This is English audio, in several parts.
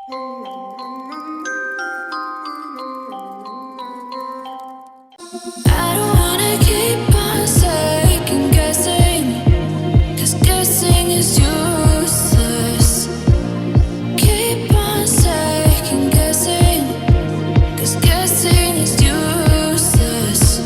I don't wanna keep on second guessing, 'cause guessing is useless. Keep on second guessing, 'cause guessing is useless.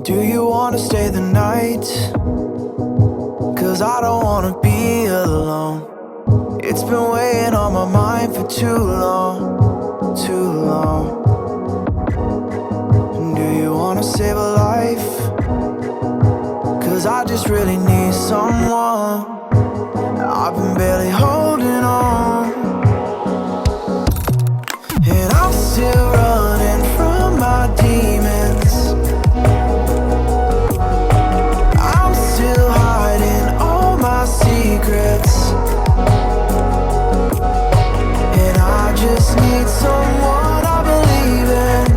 Do you wanna stay the night? 'Cause I don't wanna be alone. It's been weighing on my mind for too long, too long. Do you wanna save a life? 'Cause I just really need someone. I've been barely holding on, and I'm still running from my demons. I'm still hiding all my secrets, and I just need someone I believe in.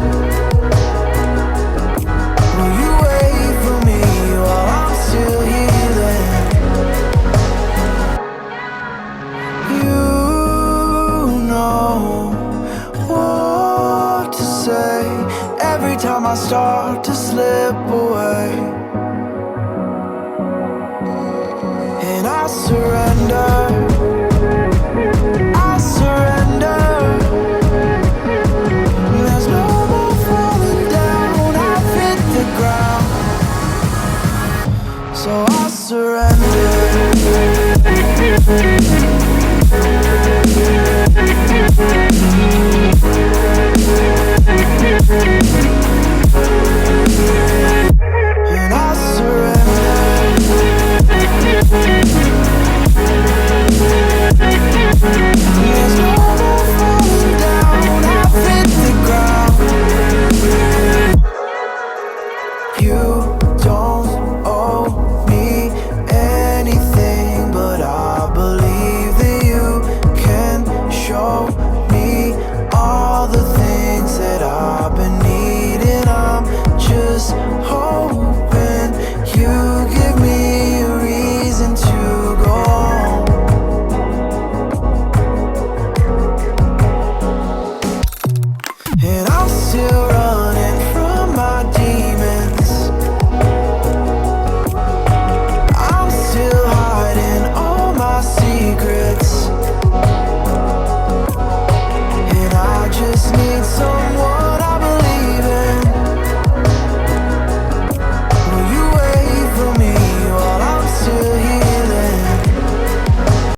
Will you wait for me while I'm still healing? You know what to say every time I start to slip away, and I surrender.